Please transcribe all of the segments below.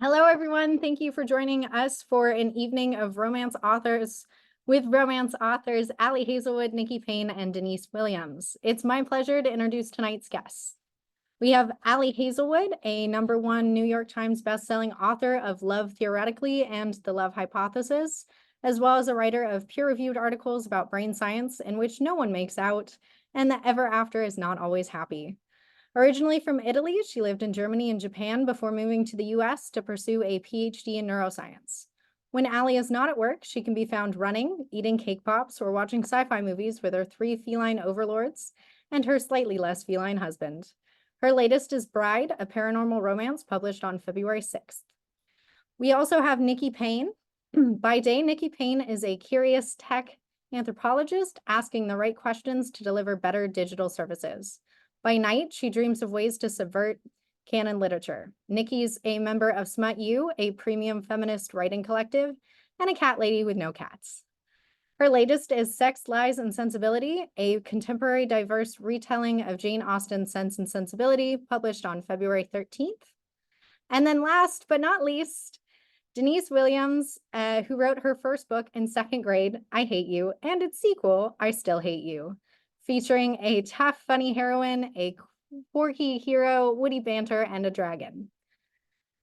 Hello, everyone. Thank you for joining us for an evening of romance authors with romance authors Ali Hazelwood, Nikki Payne, and Denise Williams. It's my pleasure to introduce tonight's guests. We have Ali Hazelwood, a #1 New York Times bestselling author of Love Theoretically and The Love Hypothesis, as well as a writer of peer-reviewed articles about brain science in which no one makes out and the ever after is not always happy. Originally from Italy, she lived in Germany and Japan before moving to the US to pursue a PhD in neuroscience. When Ali is not at work, she can be found running, eating cake pops, or watching sci-fi movies with her 3 feline overlords and her slightly less feline husband. Her latest is Bride, a paranormal romance published on February 6th. We also have Nikki Payne. By day, Nikki Payne is a curious tech anthropologist asking the right questions to deliver better digital services. By night, she dreams of ways to subvert canon literature. Nikki's a member of Smut U, a premium feminist writing collective, and a cat lady with no cats. Her latest is Sex, Lies, and Sensibility, a contemporary diverse retelling of Jane Austen's Sense and Sensibility, published on February 13th. And then last but not least, Denise Williams, who wrote her first book in 2nd grade, I Hate You, and its sequel, I Still Hate You, featuring a tough, funny heroine, a quirky hero, witty banter, and a dragon.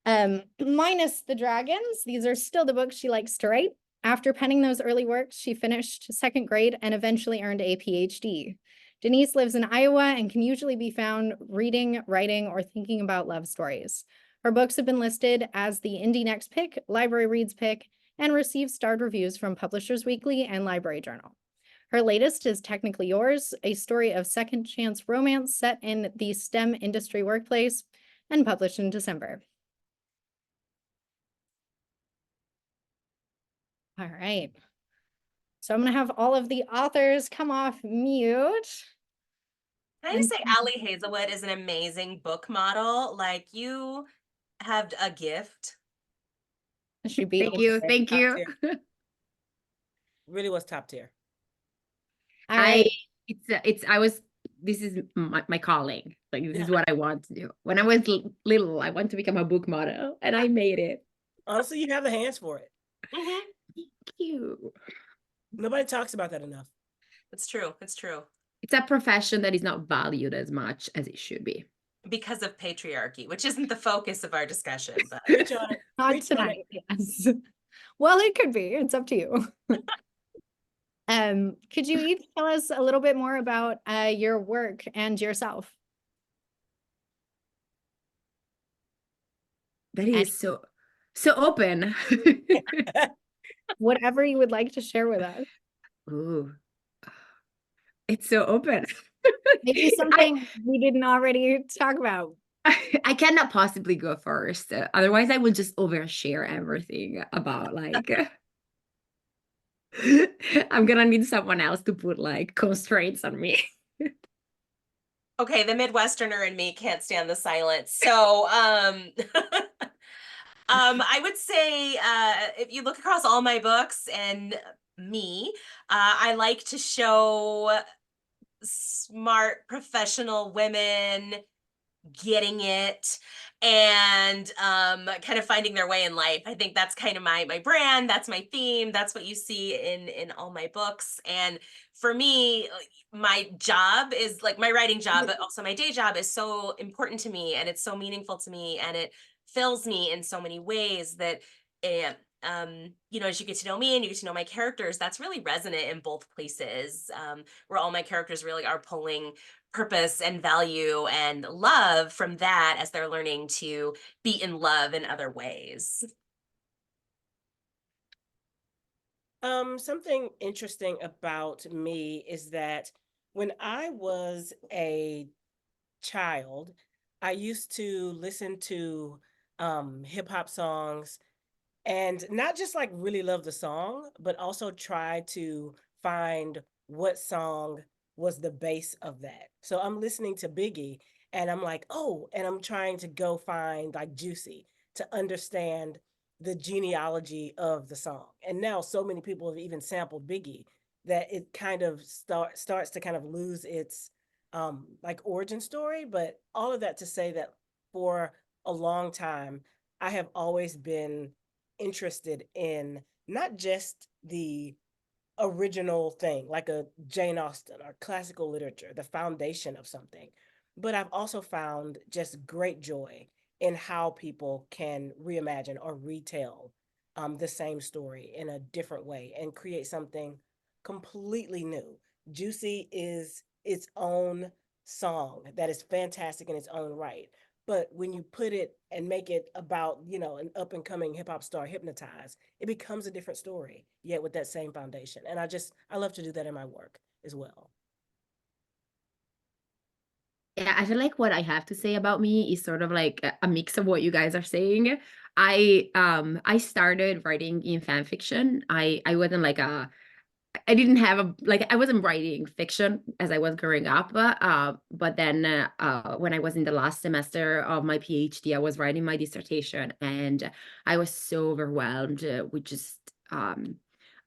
Minus the dragons, these are still the books she likes to write. After penning those early works, she finished 2nd grade and eventually earned a PhD. Denise lives in Iowa and can usually be found reading, writing, or thinking about love stories. Her books have been listed as the Indie Next Pick, Library Reads Pick, and received starred reviews from Publishers Weekly and Library Journal. Her latest is Technically Yours, a story of second chance romance set in the STEM industry workplace, and published in December. All right. So I'm going to have all of the authors come off mute. Can I just say Ali Hazelwood is an amazing book model? Like, you have a gift. Should be. Thank you. Thank Top you. tier. Really was top tier. All right. This is my calling. Like, this is what I want to do. When I was little, I want to become a book model, and I made it. Honestly, you have the hands for it. Thank you. Nobody talks about that enough. It's true. It's true. It's a profession that is not valued as much as it should be. Because of patriarchy, which isn't the focus of our discussion, but Preach on it. Not Preach on tonight, yes. Well, it could be. It's up to you. Could you each tell us a little bit more about your work and yourself? That is so open. Whatever you would like to share with us. Ooh, it's so open. Maybe something we didn't already talk about. I cannot possibly go first. Otherwise, I will just overshare everything about like. I'm gonna need someone else to put like constraints on me. okay, the Midwesterner in me can't stand the silence. So, I would say if you look across all my books and me, I like to show smart professional women getting it and kind of finding their way in life. I think that's kind of my brand, that's my theme, that's what you see in all my books. And for me, my job is like my writing job, but also my day job is so important to me, and it's so meaningful to me, and it fills me in so many ways that it, as you get to know me and you get to know my characters, that's really resonant in both places, where all my characters really are pulling purpose and value and love from that as they're learning to be in love in other ways. Something interesting about me is that when I was a child, I used to listen to hip hop songs and not just like really love the song, but also try to find what song was the base of that. So I'm listening to Biggie and I'm like, oh, and I'm trying to go find like Juicy to understand the genealogy of the song. And now so many people have even sampled Biggie that it kind of starts to kind of lose its like origin story. But all of that to say that for a long time, I have always been interested in not just the original thing, like a Jane Austen or classical literature, the foundation of something, but I've also found just great joy in how people can reimagine or retell the same story in a different way and create something completely new. Juicy is its own song that is fantastic in its own right. But when you put it and make it about, an up and coming hip hop star hypnotized, it becomes a different story, yet with that same foundation. And I love to do that in my work as well. Yeah, I feel like what I have to say about me is sort of like a mix of what you guys are saying. I started writing in fan fiction. I wasn't like I didn't have I wasn't writing fiction as I was growing up. But then when I was in the last semester of my PhD, I was writing my dissertation, and I was so overwhelmed with just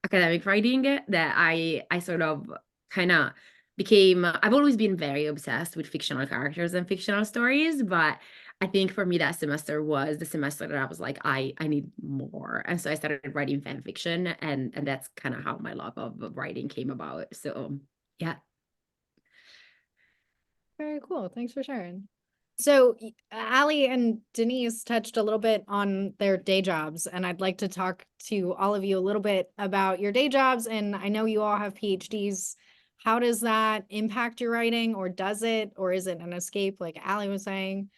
academic writing that I sort of kind of became. I've always been very obsessed with fictional characters and fictional stories, but I think for me that semester was the semester that I was like, I need more. And so I started writing fan fiction, and that's kind of how my love of writing came about. So yeah. Very cool. Thanks for sharing. So Ali and Denise touched a little bit on their day jobs, and I'd like to talk to all of you a little bit about your day jobs. And I know you all have PhDs. How does that impact your writing, or does it, or is it an escape, like Ali was saying?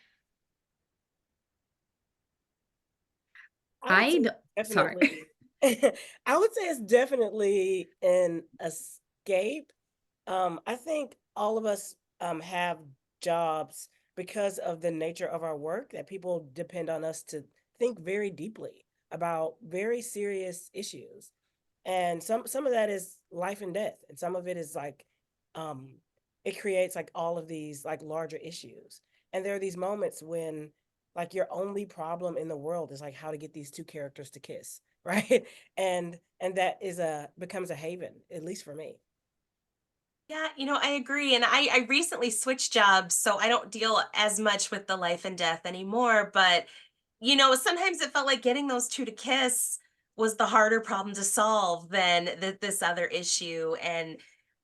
I would say Sorry. definitely. I would say it's definitely an escape. I think all of us have jobs because of the nature of our work that people depend on us to think very deeply about very serious issues. And some of that is life and death, and some of it is like um it creates like all of these like larger issues. And there are these moments when like your only problem in the world is like how to get these two characters to kiss, right? And that is a becomes a haven, at least for me. Yeah, I agree. And I recently switched jobs, so I don't deal as much with the life and death anymore. But, sometimes it felt like getting those two to kiss was the harder problem to solve than this other issue. And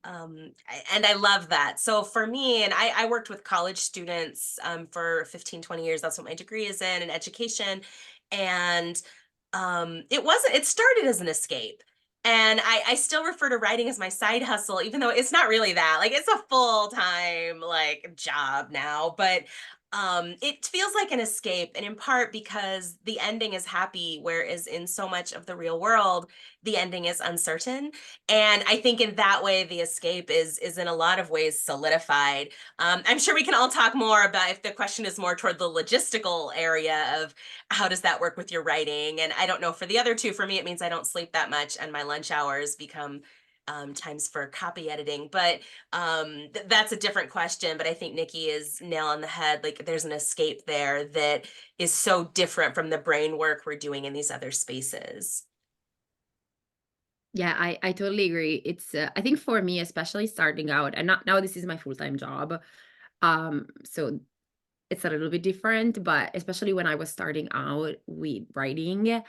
I love that. So for me, and I worked with college students for 15, 20 years. That's what my degree is in education. And it started as an escape. And I still refer to writing as my side hustle, even though it's not really that. Like it's a full-time like job now, but it feels like an escape, and in part because the ending is happy, whereas in so much of the real world, the ending is uncertain. And I think in that way, the escape is in a lot of ways solidified. I'm sure we can all talk more about if the question is more toward the logistical area of how does that work with your writing? And I don't know for the other two, for me, it means I don't sleep that much and my lunch hours become times for copy editing. But that's a different question. But I think Nikki is nail on the head. Like there's an escape there that is so different from the brain work we're doing in these other spaces. Yeah, I totally agree. It's I think for me, especially starting out, and not now this is my full-time job. So it's a little bit different, but especially when I was starting out with writing,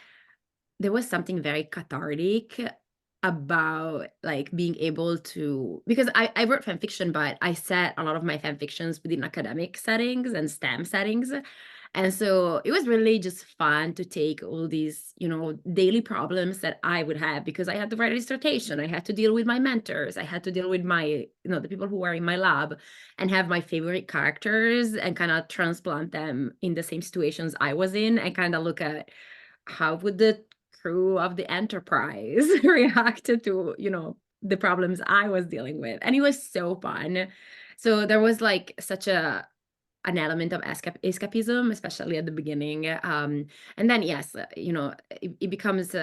there was something very cathartic about like being able to, because I wrote fan fiction, but I set a lot of my fan fictions within academic settings and STEM settings. And so it was really just fun to take all these, daily problems that I would have because I had to write a dissertation. I had to deal with my mentors. I had to deal with my, the people who were in my lab, and have my favorite characters and kind of transplant them in the same situations I was in, and kind of look at how would the crew of the Enterprise react to, the problems I was dealing with. And it was so fun. So there was like such an element of escapism, especially at the beginning. And then, yes, it becomes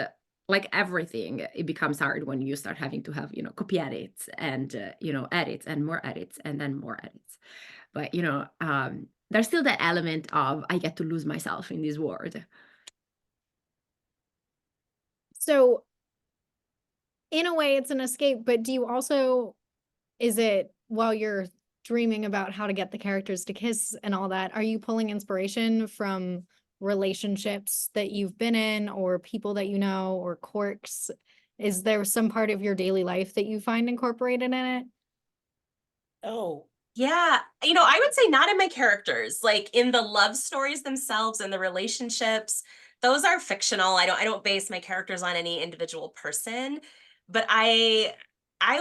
like everything, it becomes hard when you start having to have, copy edits and, edits and more edits and then more edits. But, there's still that element of I get to lose myself in this world. So in a way it's an escape, but do you also, is it while you're dreaming about how to get the characters to kiss and all that, are you pulling inspiration from relationships that you've been in or people that you know or quirks? Is there some part of your daily life that you find incorporated in it? Oh, Yeah, I would say not in my characters, like in the love stories themselves and the relationships. Those are fictional. I don't base my characters on any individual person, but I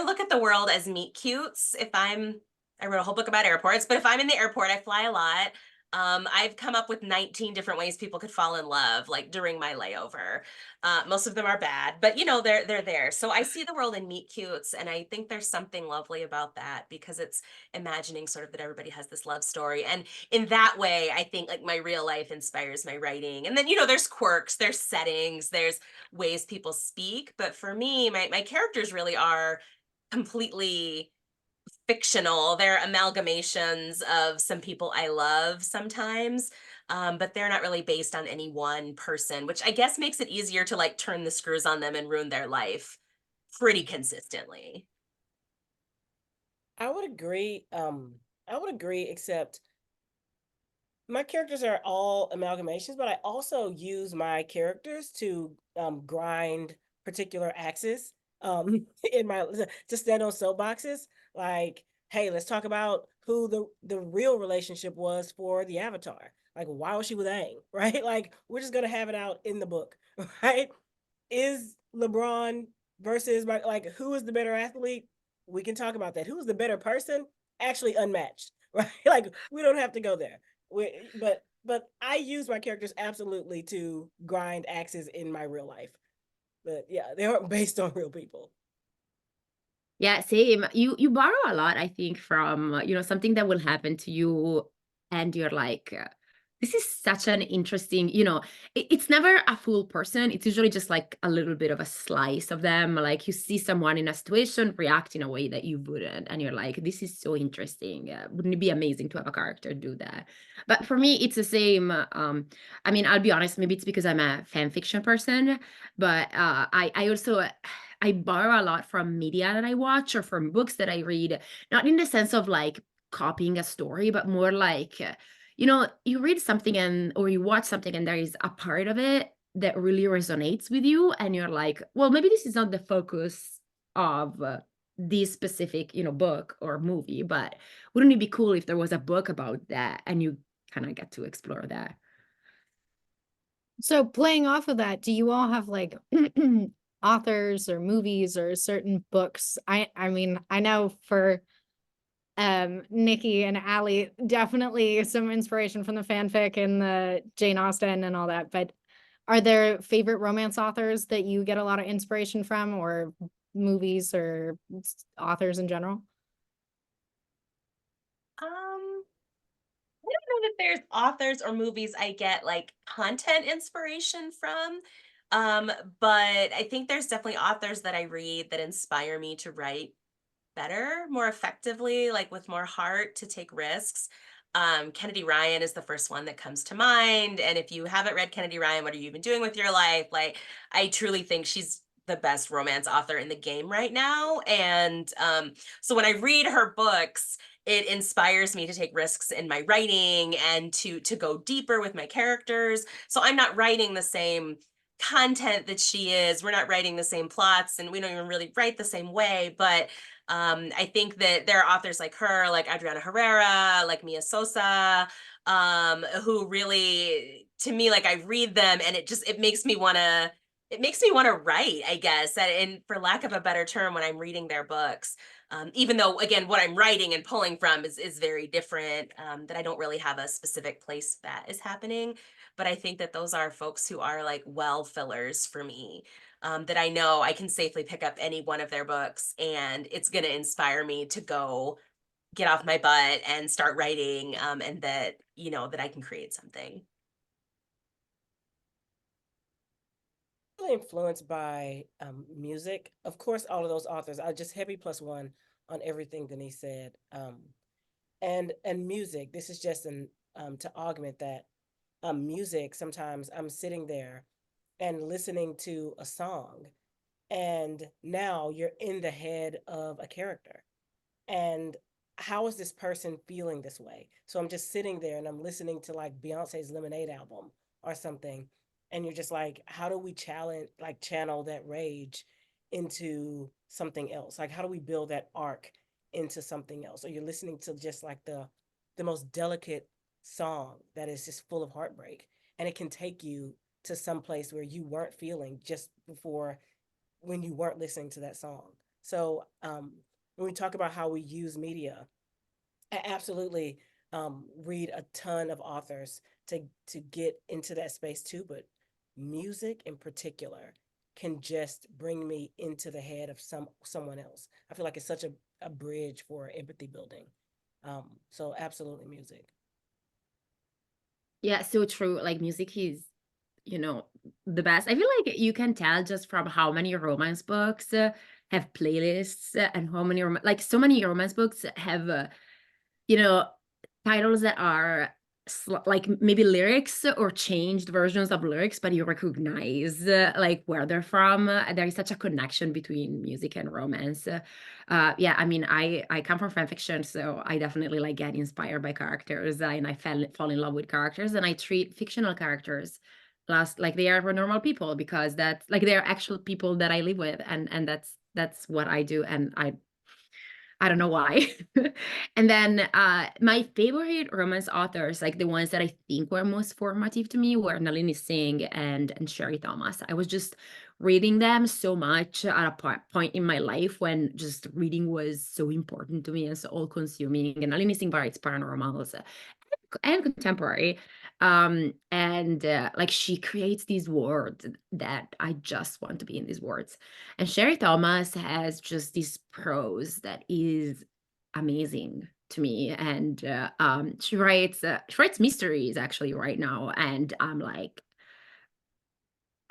look at the world as meet cutes. I wrote a whole book about airports, but if I'm in the airport, I fly a lot. I've come up with 19 different ways people could fall in love, like during my layover. Most of them are bad, but they're there. So I see the world in meet cutes, and I think there's something lovely about that because it's imagining sort of that everybody has this love story. And in that way, I think like my real life inspires my writing. And then, there's quirks, there's settings, there's ways people speak. But for me, my characters really are completely fictional. They're amalgamations of some people I love sometimes. But they're not really based on any one person, which I guess makes it easier to like turn the screws on them and ruin their life pretty consistently. I would agree. I would agree, except my characters are all amalgamations, but I also use my characters to grind particular axes in my to stand on soapboxes. Like, hey, let's talk about who the real relationship was for the Avatar. Like, why was she with Aang, right? Like, we're just gonna have it out in the book, right? Is LeBron versus like who is the better athlete? We can talk about that. Who is the better person? Actually, unmatched, right? Like, we don't have to go there. But I use my characters absolutely to grind axes in my real life. But yeah, they aren't based on real people. Yeah, same. You borrow a lot, I think, from something that will happen to you, and you're like, this is such an interesting, it's never a full person. It's usually just like a little bit of a slice of them. Like you see someone in a situation react in a way that you wouldn't, and you're like, this is so interesting. Wouldn't it be amazing to have a character do that? But for me, it's the same. I mean, I'll be honest, maybe it's because I'm a fan fiction person, but I also I borrow a lot from media that I watch or from books that I read, not in the sense of like copying a story, but more like, you read something or you watch something and there is a part of it that really resonates with you. And you're like, well, maybe this is not the focus of this specific, book or movie, but wouldn't it be cool if there was a book about that and you kind of get to explore that? So playing off of that, do you all have like authors or movies or certain books? I mean, I know for Nikki and Ali, definitely some inspiration from the fanfic and the Jane Austen and all that, but are there favorite romance authors that you get a lot of inspiration from, or movies or authors in general? Um, I don't know that there's authors or movies I get like content inspiration from. Um, but I think there's definitely authors that I read that inspire me to write better, more effectively, like with more heart to take risks. Kennedy Ryan is the first one that comes to mind. And if you haven't read Kennedy Ryan, what are you even doing with your life? Like, I truly think she's the best romance author in the game right now. And so when I read her books, it inspires me to take risks in my writing and to go deeper with my characters. So I'm not writing the same content that she is. We're not writing the same plots, and we don't even really write the same way. But I think that there are authors like her, like Adriana Herrera, like Mia Sosa, who really, to me, like I read them and it makes me want to write, I guess, and for lack of a better term, when I'm reading their books. Even though, again, what I'm writing and pulling from is very different, that I don't really have a specific place that is happening. But I think that those are folks who are like well fillers for me, that I know I can safely pick up any one of their books and it's going to inspire me to go get off my butt and start writing, and that I can create something. Really influenced by music. Of course, all of those authors. I just heavy +1 on everything Denise said. And music. This is just an to augment that. Music. Sometimes I'm sitting there and listening to a song, and now you're in the head of a character, and how is this person feeling this way? So I'm just sitting there and I'm listening to like Beyonce's Lemonade album or something, and you're just like, how do we channel that rage into something else? Like, how do we build that arc into something else? Or you're listening to just like the most delicate song that is just full of heartbreak, and it can take you to some place where you weren't feeling just before, when you weren't listening to that song. So when we talk about how we use media, I absolutely read a ton of authors to get into that space too, but music in particular can just bring me into the head of someone else. I feel like it's such a bridge for empathy building. So absolutely music. Yeah, so true. Like music is, you know, the best. I feel like you can tell just from how many romance books have playlists, and how many like so many romance books have you know, titles that are like maybe lyrics or changed versions of lyrics, but you recognize like where they're from. There is such a connection between music and romance. Yeah, I mean, I come from fan fiction, so I definitely like get inspired by characters, and I fall in love with characters, and I treat fictional characters last like they are normal people, because that's like they are actual people that I live with, and that's what I do, and I don't know why. And then my favorite romance authors, like the ones that I think were most formative to me, were Nalini Singh and Sherry Thomas. I was just reading them so much at a point in my life when just reading was so important to me and so all-consuming. And Nalini Singh writes paranormals and contemporary. And like she creates these words that I just want to be in these words. And Sherry Thomas has just this prose that is amazing to me. And she writes mysteries actually right now, and I'm like,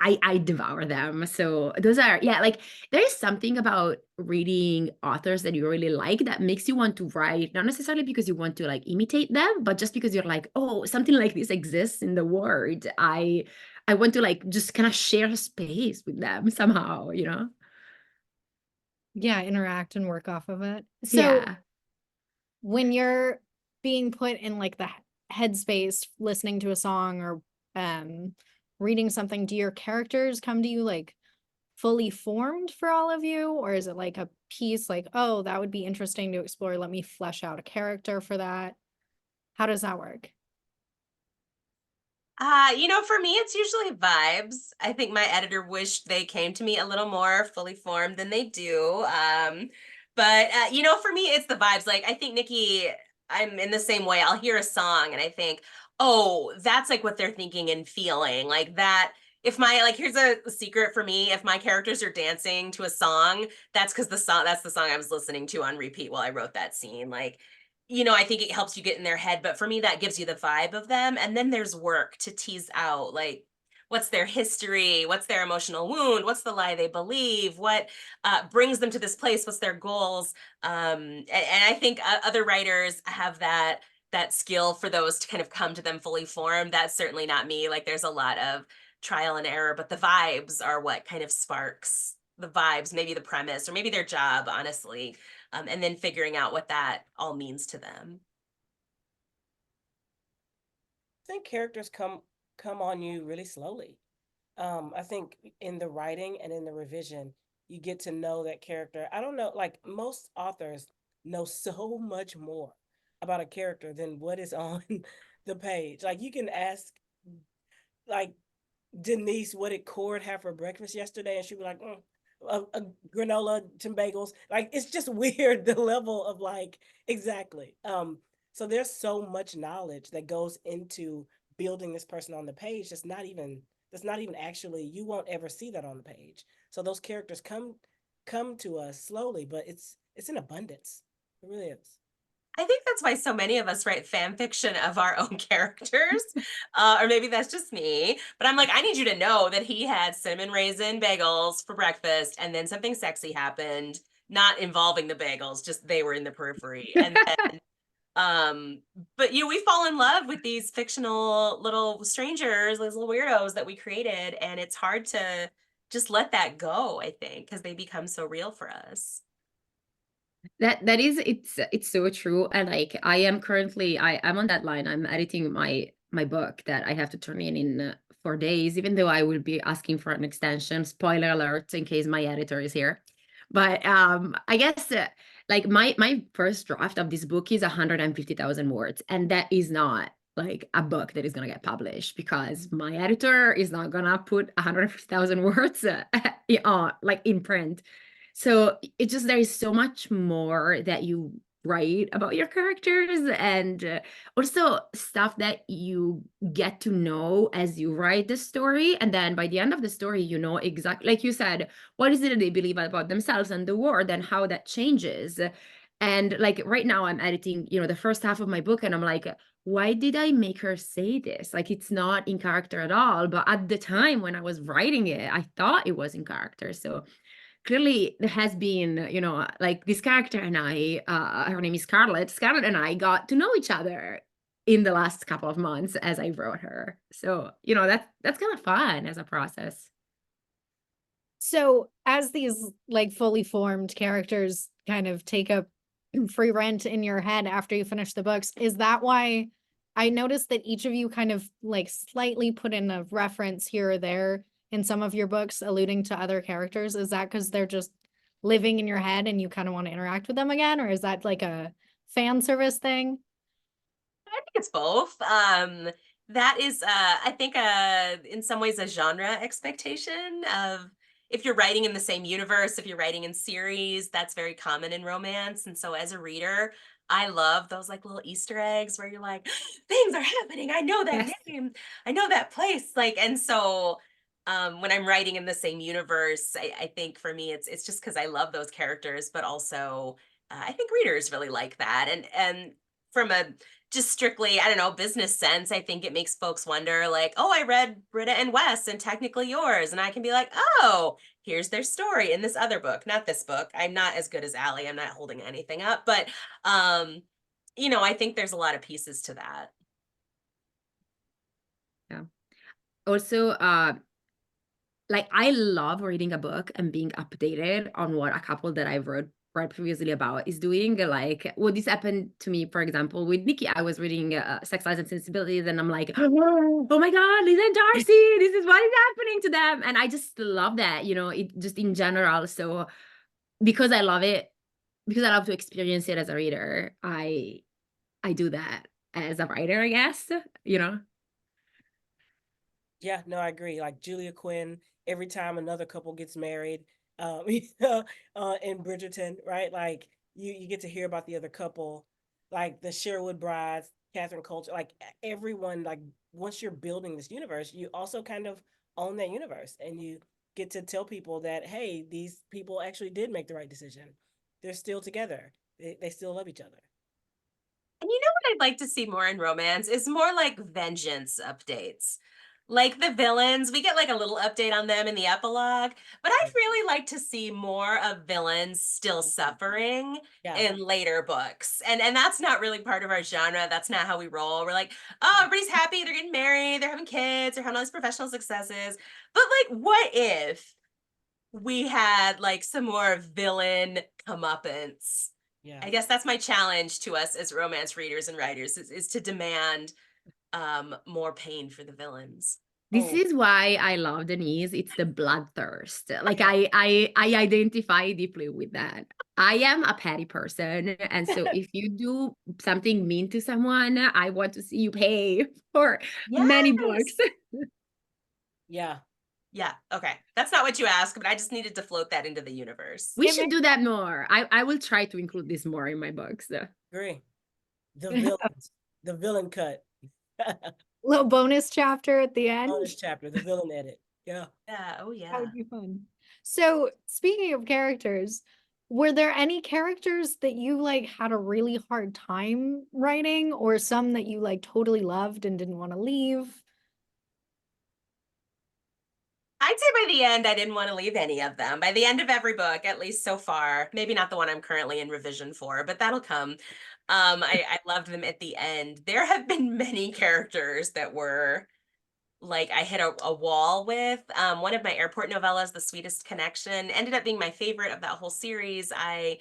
I devour them. So those are, yeah, like there is something about reading authors that you really like that makes you want to write, not necessarily because you want to like imitate them, but just because you're like, oh, something like this exists in the world. I want to like just kind of share space with them somehow, you know? Yeah, interact and work off of it. So Yeah. when you're being put in like the headspace, listening to a song or reading something, do your characters come to you like fully formed for all of you? Or is it like a piece like, oh, that would be interesting to explore. Let me flesh out a character for that. How does that work? For me, it's usually vibes. I think my editor wished they came to me a little more fully formed than they do. But for me, it's the vibes. Like, I think Nikki, I'm in the same way. I'll hear a song and I think, oh, that's like what they're thinking and feeling. Like that. If here's a secret for me, if my characters are dancing to a song, that's because that's the song I was listening to on repeat while I wrote that scene. Like, I think it helps you get in their head, but for me, that gives you the vibe of them. And then there's work to tease out, like, what's their history? What's their emotional wound? What's the lie they believe? What brings them to this place? What's their goals? And I think other writers have that skill for those to kind of come to them fully formed. That's certainly not me. Like, there's a lot of trial and error, but the vibes are what kind of sparks the vibes, maybe the premise, or maybe their job, honestly. And then figuring out what that all means to them. I think characters come on you really slowly. I think in the writing and in the revision, you get to know that character. I don't know, like most authors know so much more about a character than what is on the page. Like you can ask like Denise, what did Cord have for breakfast yesterday? And she'd be like, a granola, some bagels. Like it's just weird the level of like exactly. So there's so much knowledge that goes into building this person on the page. That's not even actually, you won't ever see that on the page. So those characters come to us slowly, but it's in abundance. It really is. I think that's why so many of us write fan fiction of our own characters. Or maybe that's just me. But I'm like, I need you to know that he had cinnamon raisin bagels for breakfast, and then something sexy happened, not involving the bagels, just they were in the periphery. And then but we fall in love with these fictional little strangers, these little weirdos that we created, and it's hard to just let that go, I think, because they become so real for us. It's so true. And like I'm on that line. I'm editing my book that I have to turn in 4 days, even though I will be asking for an extension. Spoiler alert, in case my editor is here. But I guess like my first draft of this book is 150,000 words, and that is not like a book that is gonna get published, because my editor is not gonna put 150,000 words like in print. So it just, there is so much more that you write about your characters, and also stuff that you get to know as you write the story. And then by the end of the story, you know exactly, like you said, what is it that they believe about themselves and the world, and how that changes. And like right now I'm editing, the first half of my book, and I'm like, why did I make her say this? Like, it's not in character at all. But at the time when I was writing it, I thought it was in character. So clearly there has been, like this character and I, her name is Scarlett. Scarlett and I got to know each other in the last couple of months as I wrote her. So, that's kind of fun as a process. So as these like fully formed characters kind of take up free rent in your head after you finish the books, is that why I noticed that each of you kind of like slightly put in a reference here or there in some of your books alluding to other characters? Is that because they're just living in your head and you kind of want to interact with them again? Or is that like a fan service thing? I think it's both. That is, I think, in some ways, a genre expectation of, if you're writing in the same universe, if you're writing in series, that's very common in romance. And so as a reader, I love those like little Easter eggs where you're like, things are happening. I know that Yes. name. I know that place. Like, and so when I'm writing in the same universe, I think for me, it's just because I love those characters, but also I think readers really like that. And from a just strictly, I don't know, business sense, I think it makes folks wonder, like, oh, I read Britta and Wes and Technically Yours. And I can be like, oh, here's their story in this other book, not this book. I'm not as good as Ali. I'm not holding anything up. But, I think there's a lot of pieces to that. Yeah. Also, like I love reading a book and being updated on what a couple that I've read previously about is doing. Like, well, this happened to me, for example, with Nikki. I was reading Sex, Lies, and Sensibility, and I'm like, oh my God, Lisa and Darcy, this is what is happening to them. And I just love that, it just in general. So because I love it, because I love to experience it as a reader, I do that as a writer, I guess, Yeah, no, I agree. Like Julia Quinn, every time another couple gets married, in Bridgerton, right? Like you get to hear about the other couple, like the Sherwood brides, Catherine Coulter, like everyone. Like once you're building this universe, you also kind of own that universe, and you get to tell people that, hey, these people actually did make the right decision. They're still together. They still love each other. And you know what I'd like to see more in romance is more like vengeance updates. Like the villains, we get like a little update on them in the epilogue, but I'd really like to see more of villains still suffering Yeah. in later books. And that's not really part of our genre. That's not how we roll. We're like, oh, everybody's happy, they're getting married, they're having kids, they're having all these professional successes. But like, what if we had like some more villain comeuppance? Yeah. I guess that's my challenge to us as romance readers and writers is to demand more pain for the villains. This Oh. is why I love Denise. It's the bloodthirst. Like I identify deeply with that. I am a petty person, and so if you do something mean to someone, I want to see you pay for many books. Yeah. Yeah. Okay. That's not what you asked, but I just needed to float that into the universe. We should do that more. I will try to include this more in my books. Agree. The villains, the villain cut. Little bonus chapter at the end. Bonus chapter, the villain edit. Yeah. Yeah. Oh, That yeah. would be fun. So speaking of characters, were there any characters that you like had a really hard time writing, or some that you like totally loved and didn't want to leave? I'd say by the end, I didn't want to leave any of them. By the end of every book, at least so far, maybe not the one I'm currently in revision for, but that'll come. I loved them at the end. There have been many characters that were like I hit a wall with. One of my airport novellas, The Sweetest Connection, ended up being my favorite of that whole series. I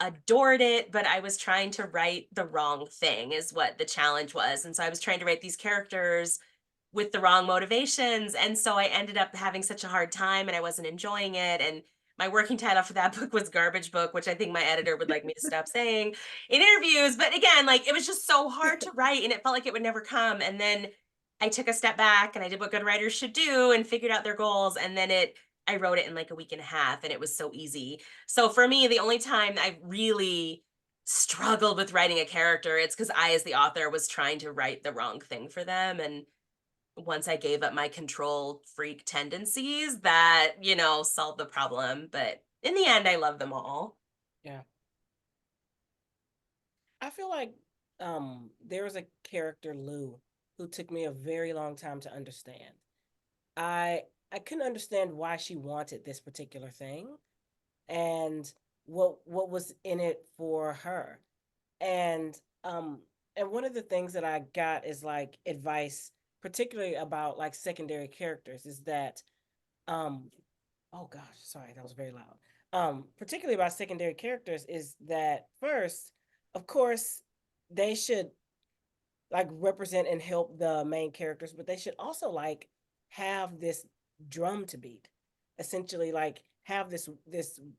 adored it, but I was trying to write the wrong thing is what the challenge was. And so I was trying to write these characters with the wrong motivations. And so I ended up having such a hard time and I wasn't enjoying it. And my working title for that book was Garbage Book, which I think my editor would like me to stop saying in interviews. But again, like it was just so hard to write and it felt like it would never come. And then I took a step back and I did what good writers should do and figured out their goals. And then I wrote it in like a week and a half and it was so easy. So for me, the only time I really struggled with writing a character, it's because I, as the author, was trying to write the wrong thing for them. And once I gave up my control freak tendencies, that, solved the problem. But in the end, I love them all. Yeah. I feel like there was a character, Lou, who took me a very long time to understand. I couldn't understand why she wanted this particular thing and what was in it for her. And one of the things that I got is like advice, particularly about like secondary characters, is that oh gosh, sorry, that was very loud. Particularly about secondary characters is that first, of course, they should like represent and help the main characters, but they should also like have this drum to beat, essentially like have this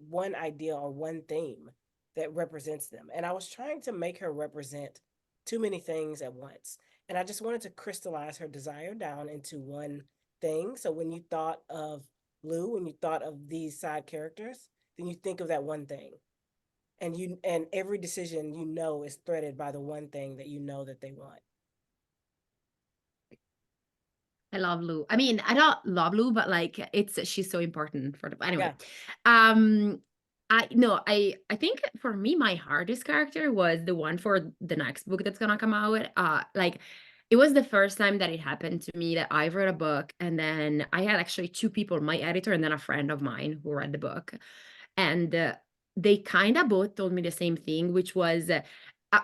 one idea or one theme that represents them. And I was trying to make her represent too many things at once. And I just wanted to crystallize her desire down into one thing. So when you thought of Lou, when you thought of these side characters, then you think of that one thing. And every decision is threaded by the one thing that that they want. I love Lou. I mean, I don't love Lou, but like she's so important for the anyway. Yeah. I think for me my hardest character was the one for the next book that's gonna come out. Like it was the first time that it happened to me that I read a book and then I had actually two people, my editor and then a friend of mine who read the book. And they kind of both told me the same thing, which was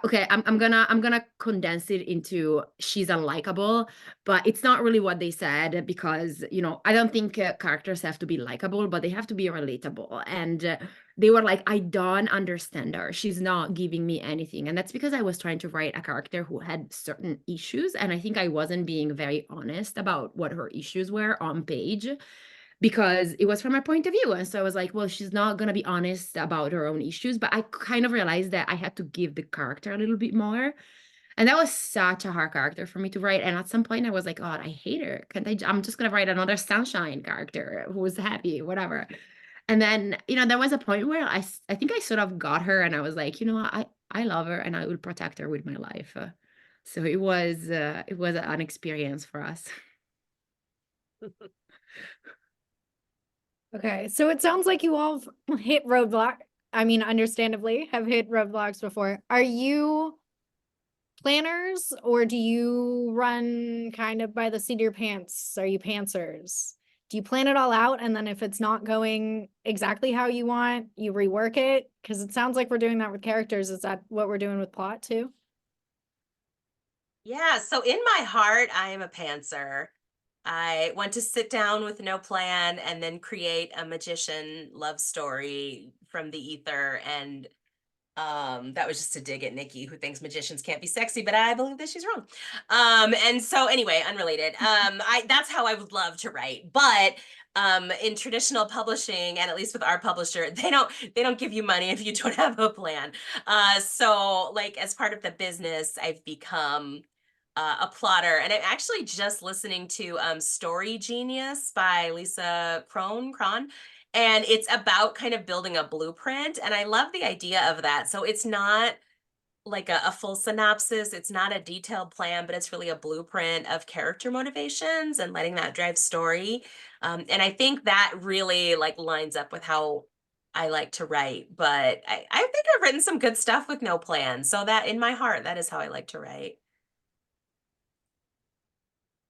okay, I'm gonna condense it into she's unlikable, but it's not really what they said because I don't think characters have to be likable, but they have to be relatable. And they were like, I don't understand her. She's not giving me anything. And that's because I was trying to write a character who had certain issues, and I think I wasn't being very honest about what her issues were on page, because it was from my point of view. And so I was like, well, she's not going to be honest about her own issues. But I kind of realized that I had to give the character a little bit more. And that was such a hard character for me to write. And at some point I was like, God, I hate her. I'm just going to write another sunshine character who was happy, whatever. And then, there was a point where I think I sort of got her and I was like, I love her and I will protect her with my life. So it was an experience for us. Okay, so it sounds like you all have hit roadblock. I mean, understandably, have hit roadblocks before. Are you planners or do you run kind of by the seat of your pants? Are you pantsers? Do you plan it all out and then if it's not going exactly how you want, you rework it? Because it sounds like we're doing that with characters. Is that what we're doing with plot too? Yeah, so in my heart, I am a pantser. I want to sit down with no plan and then create a magician love story from the ether. And that was just a dig at Nikki, who thinks magicians can't be sexy, but I believe that she's wrong. And so anyway, unrelated. That's how I would love to write. But in traditional publishing, and at least with our publisher, they don't give you money if you don't have a plan. So like as part of the business, I've become a plotter, and I'm actually just listening to Story Genius by Lisa Cron, and it's about kind of building a blueprint, and I love the idea of that. So it's not like a full synopsis, it's not a detailed plan, but it's really a blueprint of character motivations and letting that drive story. And I think that really like lines up with how I like to write. But I think I've written some good stuff with no plan, so that in my heart, that is how I like to write.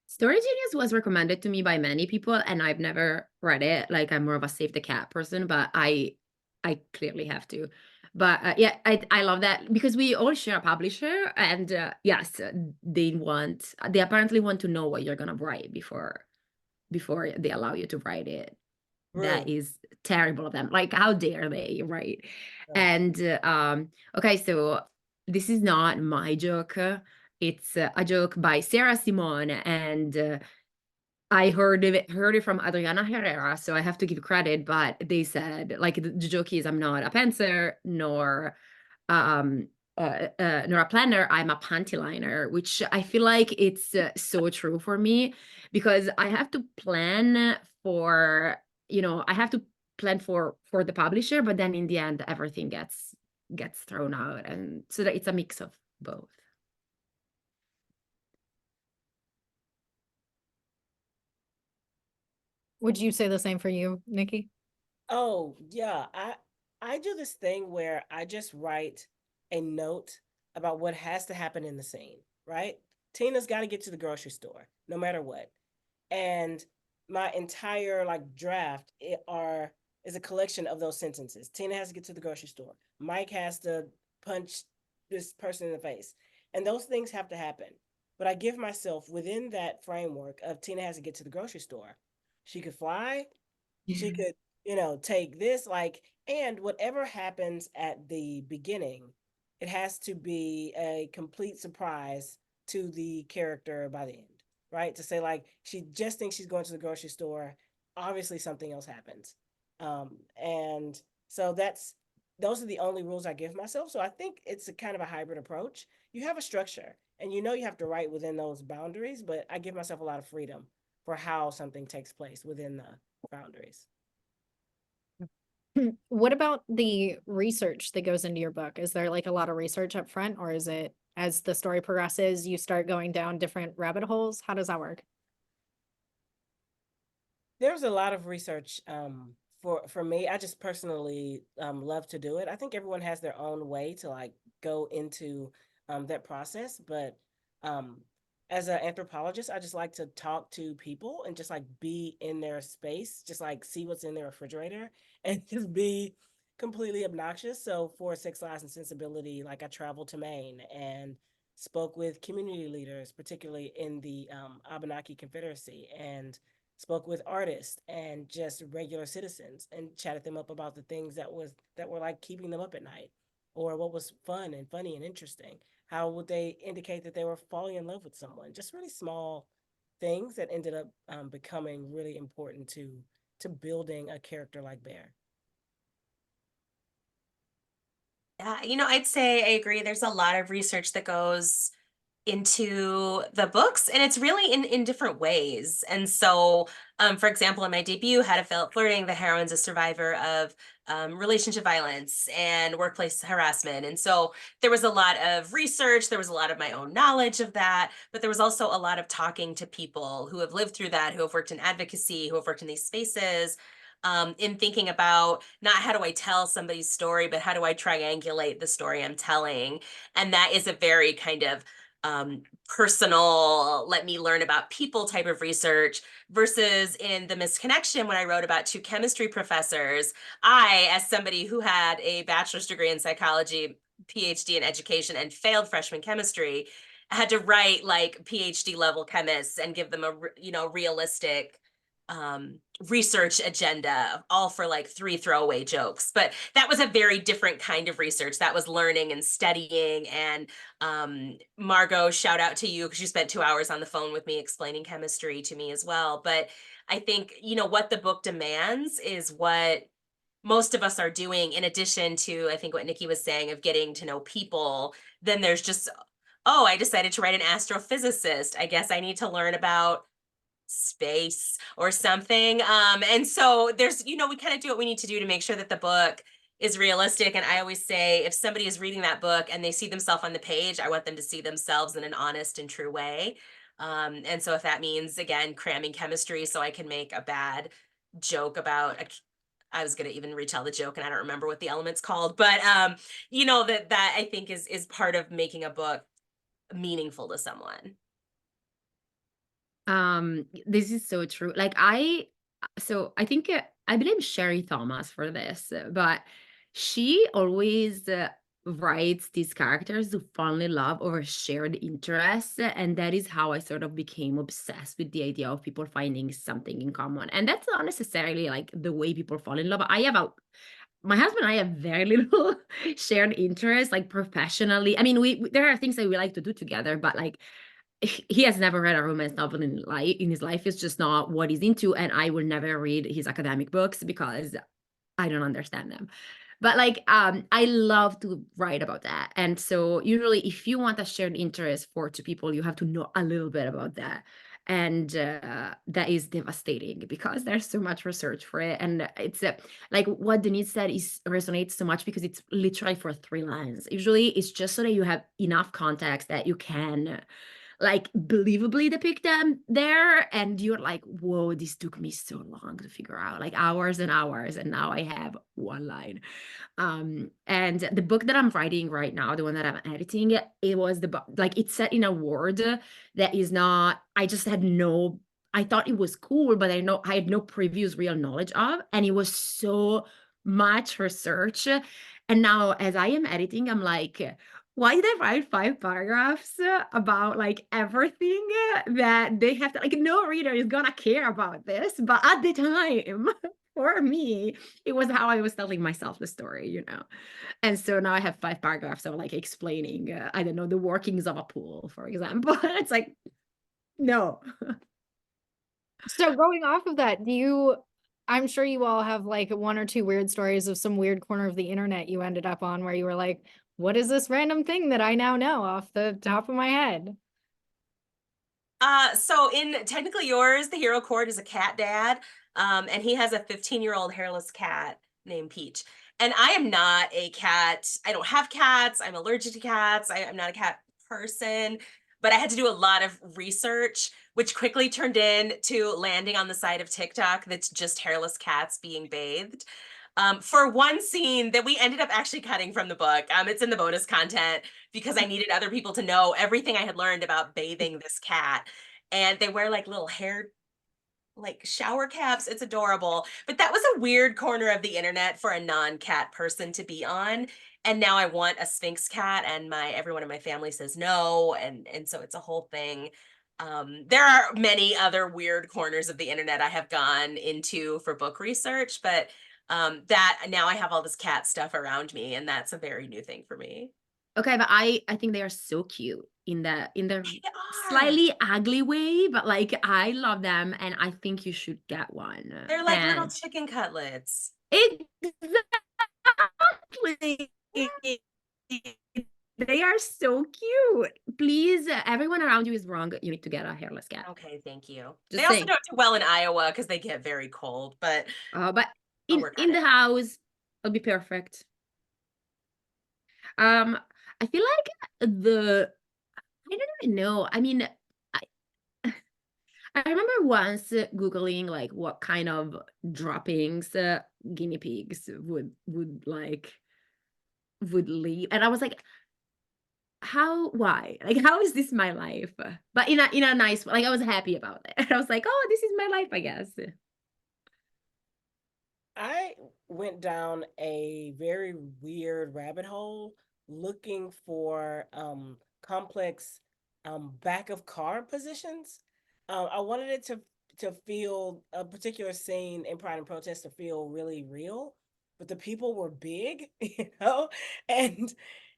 Story Genius was recommended to me by many people, and I've never read it. Like I'm more of a Save the Cat person, but I clearly have to. But yeah, I love that because we all share a publisher, and yes, they apparently want to know what you're gonna write before they allow you to write it. that Mm, is terrible of them. Like, how dare they, right? right. And okay, so this is not my joke. It's a joke by Sarah Simon, and I heard it from Adriana Herrera, so I have to give credit. But they said, like, the joke is, I'm not a pantser um nor a planner, I'm a panty liner, which I feel like it's so true for me, because I have to plan for, I have to plan for the publisher, but then in the end everything gets thrown out, and so that it's a mix of both. Would you say the same for you, Nikki? Oh, yeah. I do this thing where I just write a note about what has to happen in the scene, right? Tina's got to get to the grocery store, no matter what. And my entire like draft is a collection of those sentences. Tina has to get to the grocery store. Mike has to punch this person in the face. And those things have to happen. But I give myself within that framework of Tina has to get to the grocery store. She could fly, she could, take this, like, and whatever happens at the beginning, it has to be a complete surprise to the character by the end, right? To say, like, she just thinks she's going to the grocery store, obviously something else happens. And so those are the only rules I give myself. So I think it's a kind of a hybrid approach. You have a structure and you have to write within those boundaries, but I give myself a lot of freedom for how something takes place within the boundaries. What about the research that goes into your book? Is there like a lot of research up front, or is it as the story progresses, you start going down different rabbit holes? How does that work? There's a lot of research for me. I just personally love to do it. I think everyone has their own way to like go into that process, but um, as an anthropologist, I just like to talk to people and just like be in their space, just like see what's in their refrigerator and just be completely obnoxious. So for Sex, Lies, and Sensibility, like I traveled to Maine and spoke with community leaders, particularly in the Abenaki Confederacy, and spoke with artists and just regular citizens and chatted them up about the things that were like keeping them up at night, or what was fun and funny and interesting. How would they indicate that they were falling in love with someone? Just really small things that ended up becoming really important to building a character like Bear. Yeah, I'd say I agree. There's a lot of research that goes into the books, and it's really in different ways. And so for example, in my debut, How to Fail at Flirting, the heroine's a survivor of relationship violence and workplace harassment, and so there was a lot of research, there was a lot of my own knowledge of that, but there was also a lot of talking to people who have lived through that, who have worked in advocacy, who have worked in these spaces, in thinking about not how do I tell somebody's story, but how do I triangulate the story I'm telling. And that is a very kind of personal, let me learn about people type of research, versus in The Misconnection, when I wrote about two chemistry professors. I, as somebody who had a bachelor's degree in psychology, PhD in education, and failed freshman chemistry, had to write like PhD level chemists and give them a realistic research agenda, all for like 3 throwaway jokes. But that was a very different kind of research. That was learning and studying. And Margot, shout out to you, because you spent 2 hours on the phone with me explaining chemistry to me as well. But I think, what the book demands is what most of us are doing, in addition to, I think, what Nikki was saying, of getting to know people. Then there's just, oh, I decided to write an astrophysicist, I guess I need to learn about space or something. And so there's, we kind of do what we need to do to make sure that the book is realistic. And I always say, if somebody is reading that book and they see themselves on the page, I want them to see themselves in an honest and true way. And so if that means, again, cramming chemistry so I can make a bad joke about I was going to even retell the joke and I don't remember what the element's called, but that I think is part of making a book meaningful to someone. This is so true. Like, I think I blame Sherry Thomas for this, but she always writes these characters to fall in love over shared interests, and that is how I sort of became obsessed with the idea of people finding something in common. And that's not necessarily like the way people fall in love. My husband and I have very little shared interest, like professionally. I mean, there are things that we like to do together, but like he has never read a romance novel in his life. It's just not what he's into, and I will never read his academic books because I don't understand them. But like I love to write about that. And so usually if you want a shared interest for two people, you have to know a little bit about that. And that is devastating because there's so much research for it. And it's like what Denise said is resonates so much because it's literally for 3 lines. Usually it's just so that you have enough context that you can like believably depict them there, and you're like, whoa, this took me so long to figure out, like hours and hours, and now I have 1 line. And the book that I'm writing right now, the one that I'm editing, it was the book, like it's set in a world that is not, I just had no, I thought it was cool, but I had no previous real knowledge of, and it was so much research. And now as I am editing, I'm like, why did I write 5 paragraphs about like everything that they have to, like no reader is gonna care about this, but at the time for me, it was how I was telling myself the story, you know? And so now I have 5 paragraphs of like explaining, I don't know, the workings of a pool, for example. It's like, no. So going off of that, I'm sure you all have like 1 or 2 weird stories of some weird corner of the internet you ended up on where you were like, what is this random thing that I now know off the top of my head? So in Technically Yours, the hero court is a cat dad, and he has a 15-year-old hairless cat named Peach. And I am not a cat. I don't have cats. I'm allergic to cats. I'm not a cat person, but I had to do a lot of research, which quickly turned into landing on the side of TikTok that's just hairless cats being bathed. For one scene that we ended up actually cutting from the book. It's in the bonus content because I needed other people to know everything I had learned about bathing this cat. And they wear like little hair, like shower caps. It's adorable. But that was a weird corner of the internet for a non-cat person to be on. And now I want a Sphinx cat, and everyone in my family says no. And so it's a whole thing. There are many other weird corners of the internet I have gone into for book research, but that now I have all this cat stuff around me, and that's a very new thing for me. Okay, but I think they are so cute in the They are. slightly ugly way, but like I love them, and I think you should get one. They're like little And chicken cutlets. exactly. They are so cute. Please, everyone around you is wrong. You need to get a hairless cat. Okay, thank you. Just They also saying. don't do well in Iowa because they get very cold, but But I'll in work on the it. house, it'll be perfect. Um, I feel like I don't even know. I mean, I remember once Googling like what kind of droppings guinea pigs would leave, and I was like, why? Like, how is this my life? But in a nice way. Like, I was happy about it. I was like, oh, this is my life, I guess. I went down a very weird rabbit hole looking for complex back of car positions. I wanted it to feel a particular scene in Pride and Protest to feel really real, but the people were big, you know, and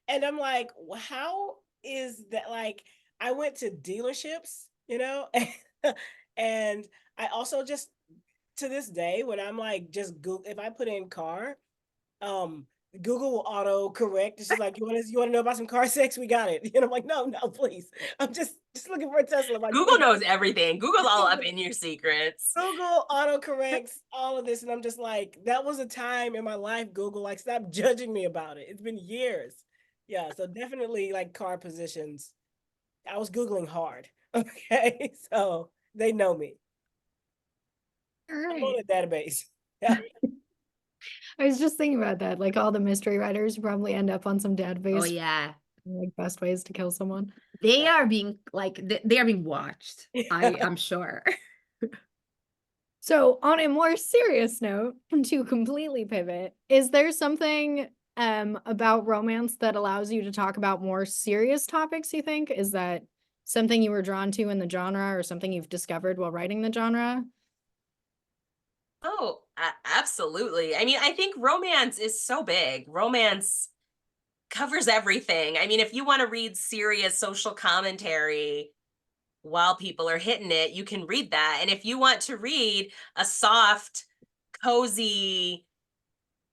I'm like, how is that? Like, I went to dealerships, you know, and I also just to this day, when I'm like just Google, if I put in car, um, Google will auto correct. It's just like you want to know about some car sex, we got it. And I'm like, no, please. I'm just looking for a Tesla. Like, Google please. knows everything. Google's all up in your secrets. Google auto corrects all of this, and I'm just like, that was a time in my life. Google, like, stop judging me about it. It's been years. Yeah, so definitely like car positions. I was Googling hard. Okay, so they know me. All I'm right. on a database. Yeah. I was just thinking about that. Like all the mystery writers probably end up on some Oh database, yeah, like best ways to kill someone. they are being like they are being watched. I'm sure. So on a more serious note, to completely pivot, is there something about romance that allows you to talk about more serious topics, you think? Is that something you were drawn to in the genre or something you've discovered while writing the genre? Oh, absolutely. I mean, I think romance is so big. Romance covers everything. I mean, if you want to read serious social commentary while people are hitting it, you can read that. And if you want to read a soft, cozy,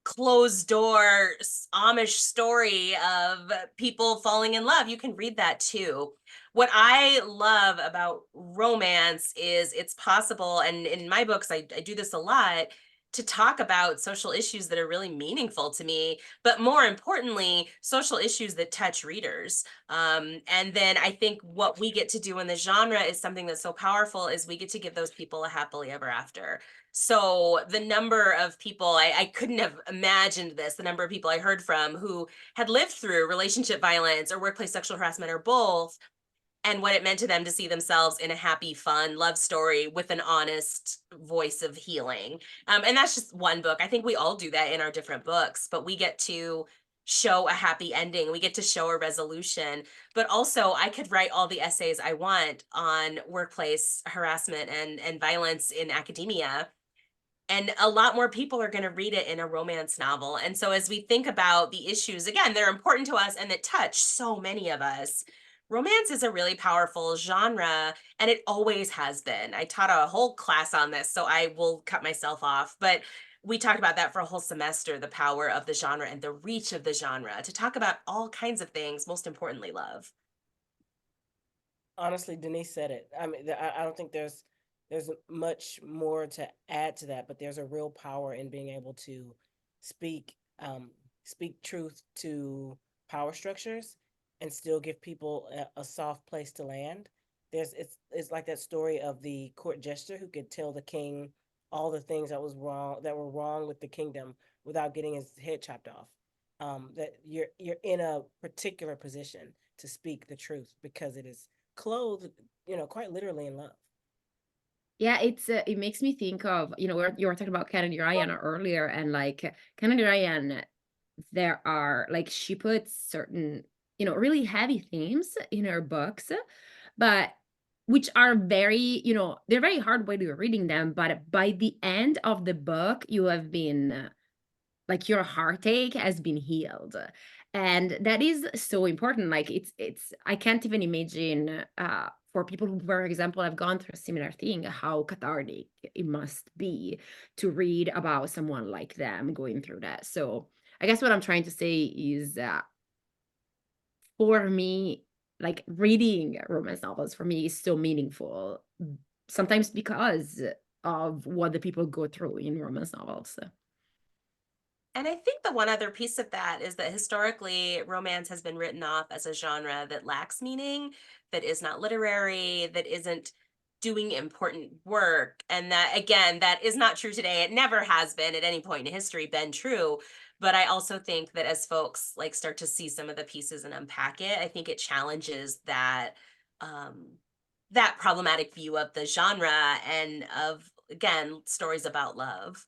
closed door Amish story of people falling in love, you can read that too. What I love about romance is it's possible, and in my books, I do this a lot, to talk about social issues that are really meaningful to me, but more importantly, social issues that touch readers. And then I think what we get to do in the genre is something that's so powerful is we get to give those people a happily ever after. So the number of people, I couldn't have imagined this, the number of people I heard from who had lived through relationship violence or workplace sexual harassment or both, and what it meant to them to see themselves in a happy, fun love story with an honest voice of healing. And that's just one book. I think we all do that in our different books, but we get to show a happy ending. We get to show a resolution. But also, I could write all the essays I want on workplace harassment and violence in academia, and a lot more people are going to read it in a romance novel. And so as we think about the issues, again, they're important to us and that touch so many of us. Romance is a really powerful genre, and it always has been. I taught a whole class on this, so I will cut myself off, but we talked about that for a whole semester, the power of the genre and the reach of the genre to talk about all kinds of things, most importantly, love. Honestly, Denise said it. I mean, I don't think there's much more to add to that, but there's a real power in being able to speak speak truth to power structures and still give people a soft place to land. It's like that story of the court jester who could tell the king all the things that were wrong with the kingdom without getting his head chopped off. That you're in a particular position to speak the truth because it is clothed, quite literally in love. Yeah, it makes me think of, you were talking about Canon Ryan earlier, and like Canon Ryan, there are like she puts certain, really heavy themes in her books, but which are very, they're very hard when you're reading them, but by the end of the book, you have been like your heartache has been healed. And that is so important. Like it's I can't even imagine for people who, for example, have gone through a similar thing, how cathartic it must be to read about someone like them going through that. So I guess what I'm trying to say is for me, like reading romance novels for me is so meaningful, sometimes because of what the people go through in romance novels. And I think the one other piece of that is that historically, romance has been written off as a genre that lacks meaning, that is not literary, that isn't doing important work. And that, again, that is not true today. It never has been at any point in history been true. But I also think that as folks like start to see some of the pieces and unpack it, I think it challenges um, that problematic view of the genre and of, again, stories about love.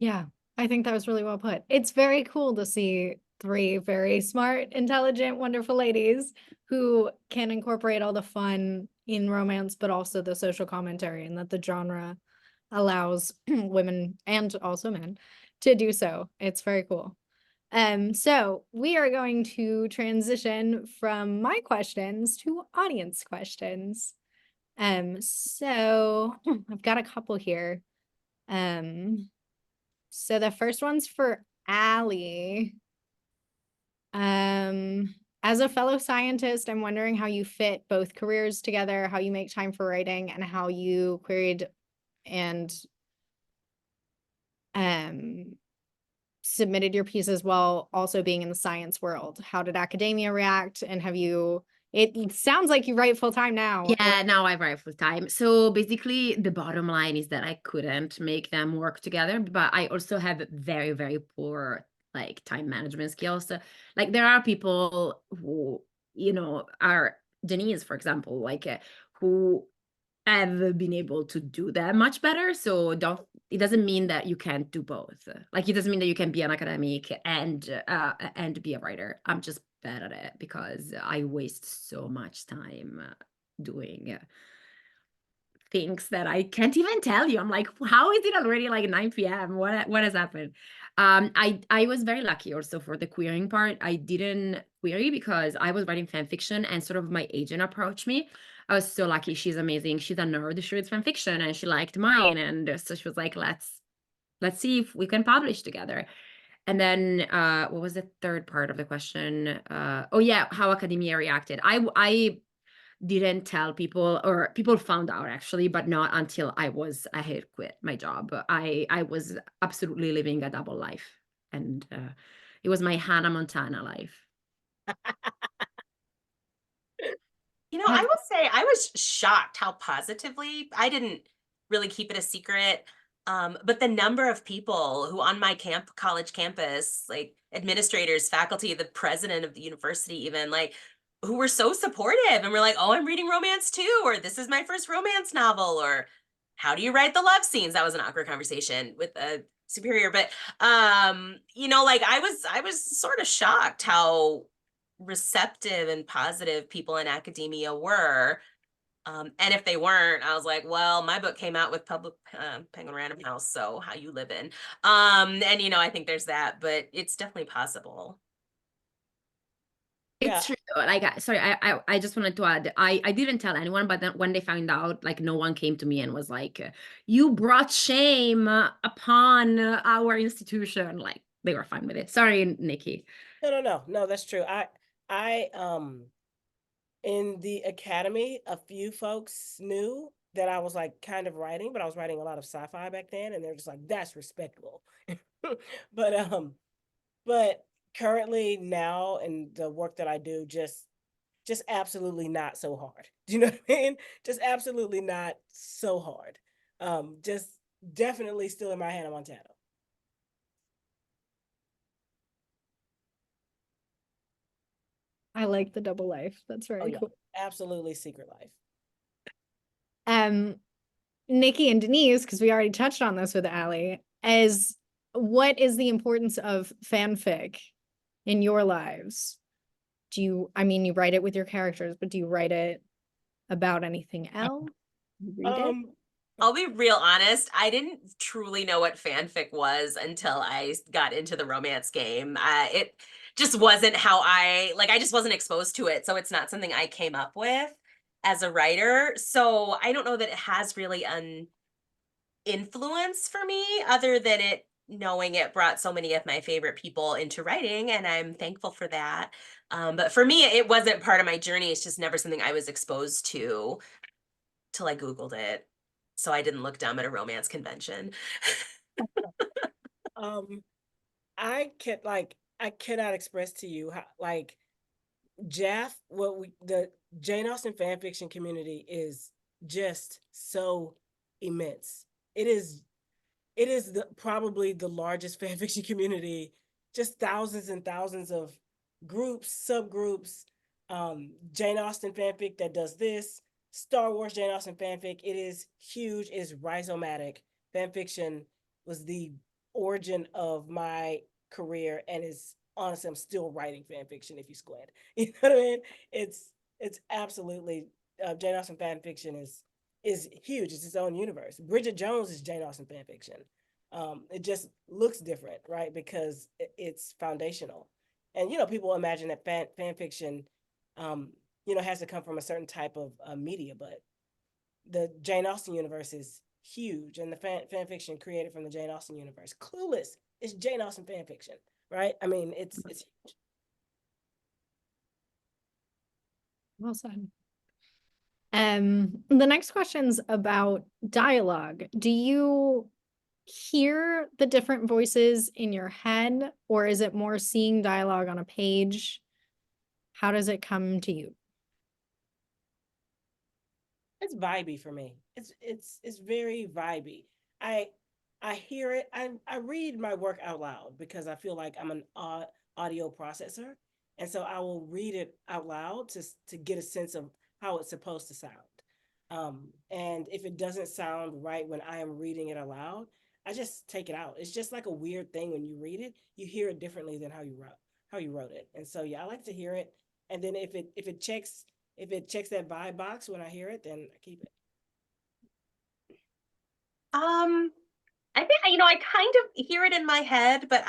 Yeah, I think that was really well put. It's very cool to see three very smart, intelligent, wonderful ladies who can incorporate all the fun in romance, but also the social commentary, and that the genre allows women and also men to do so. It's very cool. So we are going to transition from my questions to audience questions. So I've got a couple here. So the first one's for Ali. As a fellow scientist, I'm wondering how you fit both careers together, how you make time for writing, and how you queried and submitted your pieces while also being in the science world. How did academia react? And it sounds like you write full time now. Yeah, now I write full time. So basically, the bottom line is that I couldn't make them work together, but I also have very, very poor like time management skills. Like there are people who, are Denise, for example, like who have been able to do that much better. So it doesn't mean that you can't do both. Like, it doesn't mean that you can be an academic and be a writer. I'm just bad at it because I waste so much time doing things that I can't even tell you. I'm like, how is it already like 9 p.m.? What has happened? I was very lucky also for the querying part. I didn't query because I was writing fan fiction and sort of my agent approached me. I was so lucky. She's amazing. She's a nerd. She reads fan fiction and she liked mine. And so she was like, let's see if we can publish together. And then what was the third part of the question? Oh yeah, how academia reacted. I didn't tell people, or people found out actually, but not until I had quit my job. I was absolutely living a double life, and it was my Hannah Montana life. You know, I will say I was shocked how positively, I didn't really keep it a secret. But the number of people who on my college campus, like administrators, faculty, the president of the university, even like, who were so supportive and were like, oh, I'm reading romance too, or this is my first romance novel, or how do you write the love scenes? That was an awkward conversation with a superior, but you know, like I was sort of shocked how receptive and positive people in academia were. And if they weren't, I was like, well, my book came out with public Penguin Random House, so how you living? And you know, I think there's that, but it's definitely possible. It's true. Like, sorry, I just wanted to add, I didn't tell anyone, but then when they found out, like, no one came to me and was like, you brought shame upon our institution. Like, they were fine with it. Sorry, Nikki. No, that's true. I in the academy, a few folks knew that I was like kind of writing, but I was writing a lot of sci-fi back then, and they're just like, that's respectable. But currently now in the work that I do, just absolutely not so hard. Do you know what I mean? Just absolutely not so hard. Just definitely still in my Hannah Montana. I like the double life. That's Oh very yeah, cool. absolutely secret life. Nikki and Denise, because we already touched on this with Ali, as what is the importance of fanfic in your lives? I mean, you write it with your characters, but do you write it about anything else? You read it? I'll be real honest. I didn't truly know what fanfic was until I got into the romance game. It just wasn't how I just wasn't exposed to it. So it's not something I came up with as a writer. So I don't know that it has really an influence for me other than it knowing it brought so many of my favorite people into writing. And I'm thankful for that. But for me, it wasn't part of my journey. It's just never something I was exposed to till I Googled it. So I didn't look dumb at a romance convention. I cannot express to you how, like, the Jane Austen fan fiction community is just so immense. It is probably the largest fan fiction community, just thousands and thousands of groups, subgroups, Jane Austen fanfic that does this, Star Wars Jane Austen fanfic. It is huge, it is rhizomatic. Fan fiction was the origin of my career and is honestly, I'm still writing fan fiction if you squint. You know what I mean? It's absolutely Jane Austen fan fiction is huge. It's its own universe. Bridget Jones is Jane Austen fan fiction. It just looks different, right? Because it's foundational. And people imagine that fan fiction, has to come from a certain type of media, but the Jane Austen universe is huge, and the fan fiction created from the Jane Austen universe. Clueless is Jane Austen fan fiction, right? I mean, it's huge. Well said. The next question's about dialogue. Do you hear the different voices in your head, or is it more seeing dialogue on a page? How does it come to you? It's vibey for me. It's very vibey. I hear it. I read my work out loud because I feel like I'm an audio processor, and so I will read it out loud to get a sense of how it's supposed to sound. And if it doesn't sound right when I am reading it aloud, I just take it out. It's just like a weird thing when you read it, you hear it differently than how you wrote it. And so yeah, I like to hear it. And then if it checks that vibe box when I hear it, then I keep it. I think, I kind of hear it in my head, but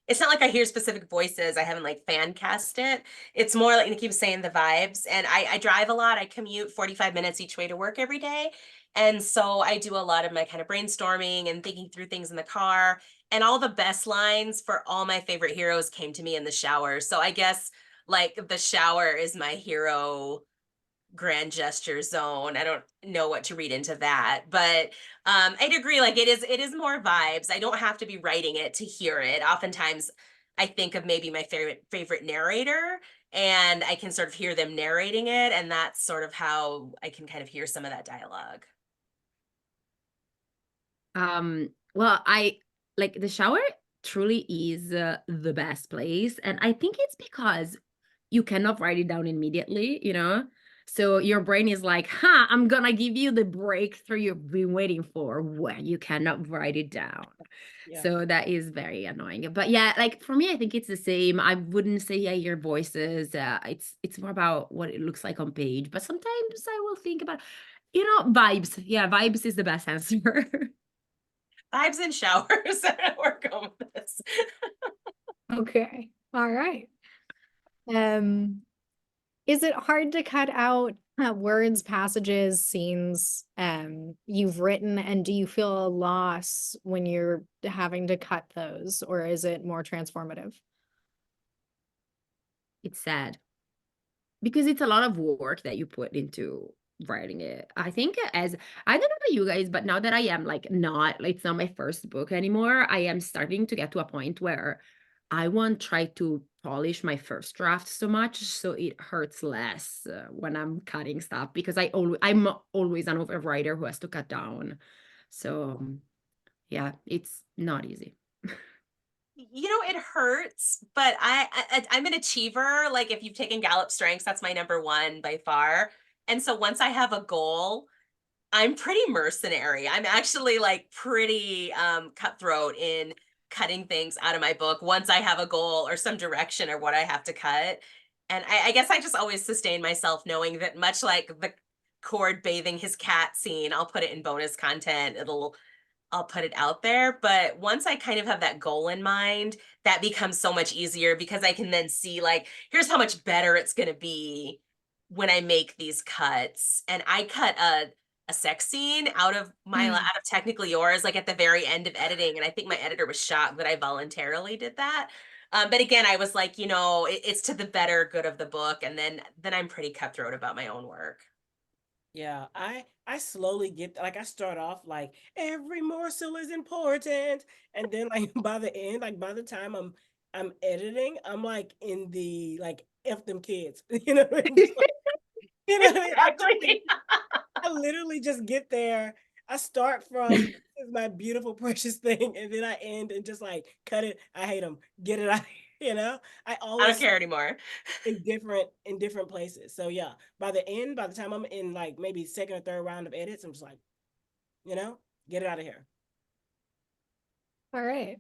it's not like I hear specific voices. I haven't like fan cast it. It's more like Nikki was saying, the vibes. And I drive a lot. I commute 45 minutes each way to work every day. And so I do a lot of my kind of brainstorming and thinking through things in the car. And all the best lines for all my favorite heroes came to me in the shower. So I guess like the shower is my hero grand gesture zone. I don't know what to read into that, but I'd agree, like it is more vibes. I don't have to be writing it to hear it. Oftentimes I think of maybe my favorite narrator, and I can sort of hear them narrating it, and that's sort of how I can kind of hear some of that dialogue. Well, I like the shower truly is the best place. And I think it's because you cannot write it down immediately, you know? So your brain is like, huh, I'm gonna give you the breakthrough you've been waiting for when you cannot write it down. Yeah. So that is very annoying. But yeah, like for me, I think it's the same. I wouldn't say I hear voices. It's more about what it looks like on page. But sometimes I will think about, vibes. Yeah, vibes is the best answer. Vibes and showers. We're going with this. Okay. All right. Is it hard to cut out words, passages, scenes you've written, and do you feel a loss when you're having to cut those, or is it more transformative? It's sad because it's a lot of work that you put into writing it. I think as I don't know about you guys, but now that I am like it's not my first book anymore, I am starting to get to a point where I won't try to polish my first draft so much, so it hurts less when I'm cutting stuff, because I'm always an overwriter who has to cut down. So yeah, it's not easy. It hurts, but I'm an achiever. Like if you've taken Gallup Strengths, that's my number one by far. And so once I have a goal, I'm pretty mercenary. I'm actually like pretty cutthroat in cutting things out of my book once I have a goal or some direction or what I have to cut. And I guess I just always sustain myself knowing that, much like the Cord bathing his cat scene, I'll put it in bonus content. I'll put it out there. But once I kind of have that goal in mind, that becomes so much easier, because I can then see like, here's how much better it's going to be when I make these cuts. And I cut a sex scene out of Technically Yours, like at the very end of editing. And I think my editor was shocked that I voluntarily did that. But again, I was like, it's to the better good of the book. And then I'm pretty cutthroat about my own work. Yeah, I slowly get, like, I start off like every morsel is important, and then like by the end, like by the time I'm editing, I'm like in the like F them kids, you know what I mean? Just like, you know what I mean? Exactly. I literally just get there. I start from this is my beautiful precious thing, and then I end and just like cut it. I hate them. Get it out. You know, I I don't always care anymore. in different places. So yeah, by the time I'm in like maybe second or third round of edits, I'm just like, you know, get it out of here. All right.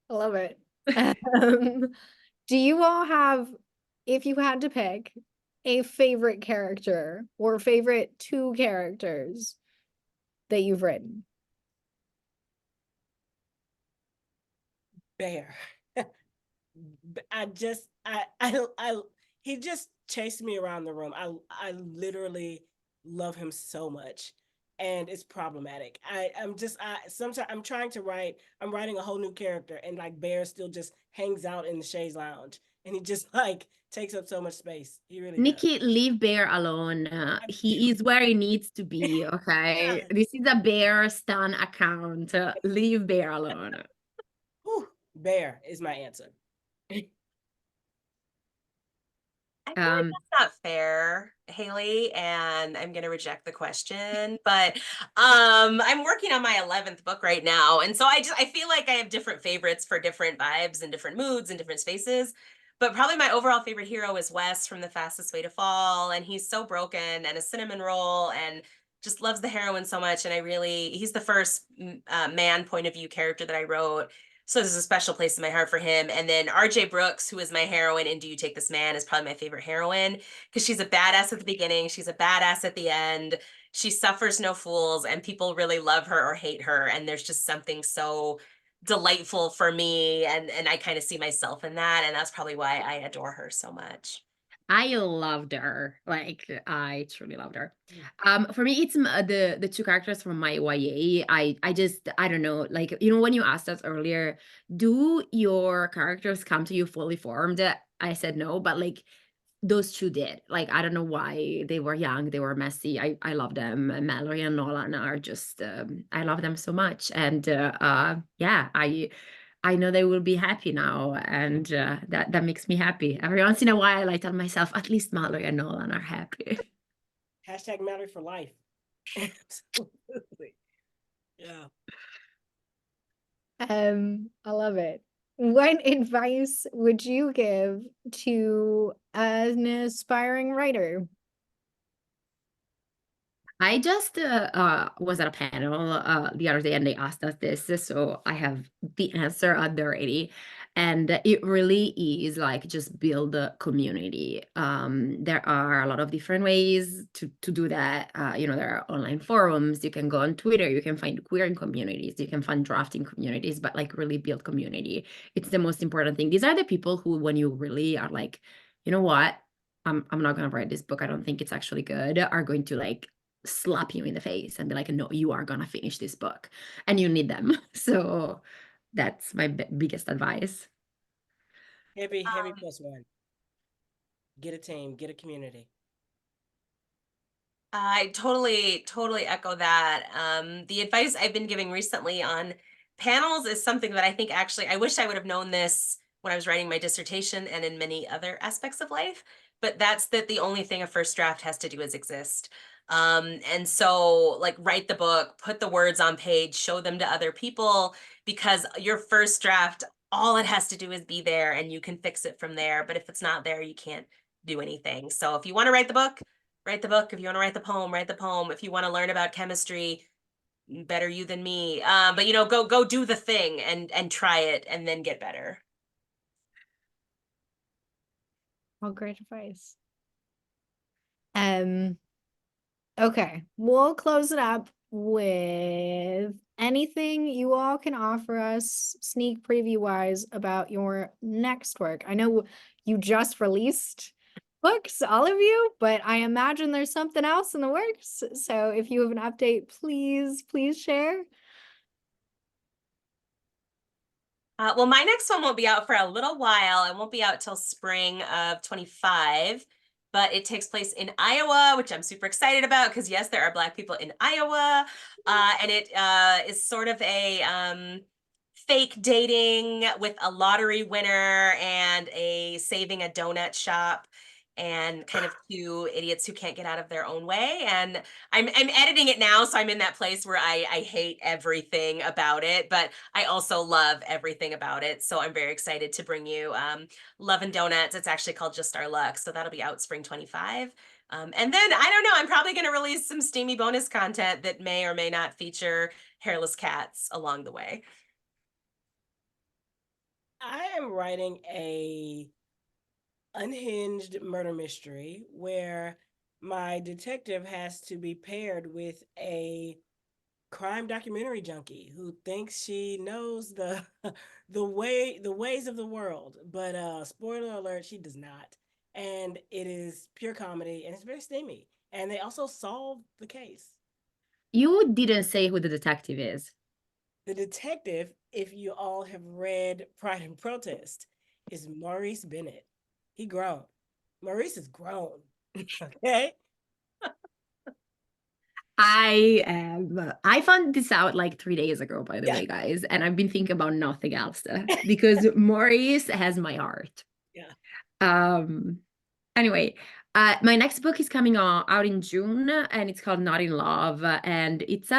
I love it. Um, do you all have, if you had to pick a favorite character or favorite two characters that you've written? Bear. I just I he just chased me around the room. I literally love him so much, and it's problematic. I'm just I sometimes I'm writing a whole new character, and like Bear still just hangs out in the chaise lounge, and he just like takes up so much space. He really does. Nikki, leave Bear alone. He is where he needs to be, okay? Yes. This is a Bear Stan account. Leave Bear alone. Whew, Bear is my answer. I feel like that's not fair, Haley, and I'm gonna reject the question. But I'm working on my 11th book right now, and so I feel like I have different favorites for different vibes and different moods and different spaces. But probably my overall favorite hero is Wes from The Fastest Way to Fall, and he's so broken and a cinnamon roll, and just loves the heroine so much. And he's the first man point of view character that I wrote. So there's a special place in my heart for him. And then RJ Brooks, who is my heroine in Do You Take This Man, is probably my favorite heroine because she's a badass at the beginning. She's a badass at the end. She suffers no fools and people really love her or hate her. And there's just something so delightful for me. And I kind of see myself in that. And that's probably why I adore her so much. I loved her. Like, I truly loved her. For me, it's the two characters from my YA. I don't know, like, when you asked us earlier, do your characters come to you fully formed? I said no, but like those two did. Like, I don't know why. They were young, they were messy. I love them. Mallory and Nolan are just I love them so much. And yeah, I know they will be happy now, and that makes me happy. Every once in a while, I tell myself, at least Mallory and Nolan are happy. Hashtag Mallory for life. Absolutely. Yeah. I love it. What advice would you give to an aspiring writer? I just was at a panel the other day and they asked us this, so I have the answer at the ready. And it really is like just build a community. There are a lot of different ways to do that. There are online forums. You can go on Twitter. You can find queering communities. You can find drafting communities, but like really build community. It's the most important thing. These are the people who, when you really are like, you know what? I'm not gonna write this book. I don't think it's actually good. Are going to like slap you in the face and be like, no, you are gonna finish this book, and you need them. So that's my biggest advice. Heavy +1. Get a team, get a community. I totally echo that. The advice I've been giving recently on panels is something that I think actually, I wish I would have known this when I was writing my dissertation and in many other aspects of life, but that's that the only thing a first draft has to do is exist. And so like write the book, put the words on page, show them to other people, because your first draft, all it has to do is be there and you can fix it from there. But if it's not there, you can't do anything. So if you want to write the book, write the book. If you want to write the poem, write the poem. If you want to learn about chemistry, better you than me. But go do the thing and try it and then get better. All great advice. Okay, we'll close it up with anything you all can offer us sneak preview wise about your next work. I know you just released books, all of you, but I imagine there's something else in the works. So if you have an update, please share. Well, my next one won't be out for a little while. It won't be out till spring of 25, but it takes place in Iowa, which I'm super excited about because yes, there are Black people in Iowa, and it is sort of a fake dating with a lottery winner and a saving a donut shop and kind of two idiots who can't get out of their own way. And I'm editing it now, so I'm in that place where I hate everything about it, but I also love everything about it. So I'm very excited to bring you Love and Donuts. It's actually called Just Our Luck. So that'll be out spring 25. And then I don't know, I'm probably going to release some steamy bonus content that may or may not feature hairless cats along the way. I am writing a unhinged murder mystery where my detective has to be paired with a crime documentary junkie who thinks she knows the ways of the world, but spoiler alert, she does not. And it is pure comedy and it's very steamy, and they also solve the case. You didn't say who the detective is. The detective, if you all have read Pride and Protest, is Maurice Bennett. He grown. Maurice is grown. Okay. I found this out like 3 days ago, by the way, guys, and I've been thinking about nothing else because Maurice has my heart. Yeah. Anyway, my next book is coming out in June, and it's called Not in Love, and it's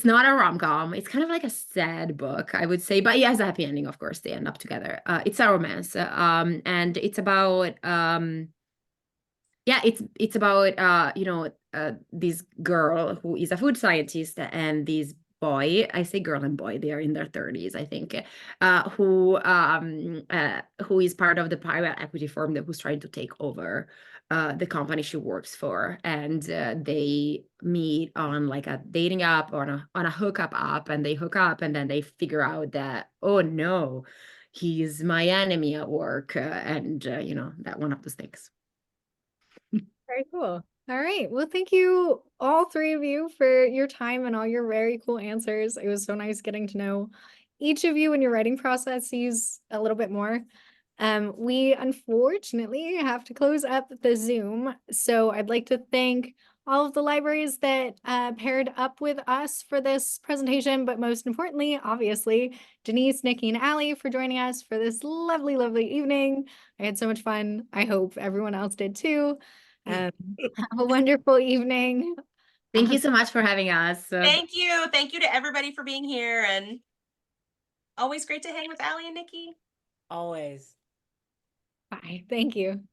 not a rom-com. It's kind of like a sad book, I would say, but it has a happy ending, of course. They end up together. It's a romance, and it's about yeah, it's about this girl who is a food scientist and this boy, I say girl and boy, they are in their 30s, I think, who is part of the private equity firm that who's trying to take over the company she works for, and they meet on like a dating app or on a hookup app, and they hook up, and then they figure out that, oh no, he's my enemy at work, and you know, that one of those things. Very cool. All right. Well, thank you, all three of you, for your time and all your very cool answers. It was so nice getting to know each of you and your writing processes a little bit more. We unfortunately have to close up the Zoom. So I'd like to thank all of the libraries that paired up with us for this presentation, but most importantly, obviously, Denise, Nikki, and Ali for joining us for this lovely, lovely evening. I had so much fun. I hope everyone else did too. Have a wonderful evening. Thank you so much for having us. Thank you. Thank you to everybody for being here, and always great to hang with Ali and Nikki. Always. Bye. Thank you.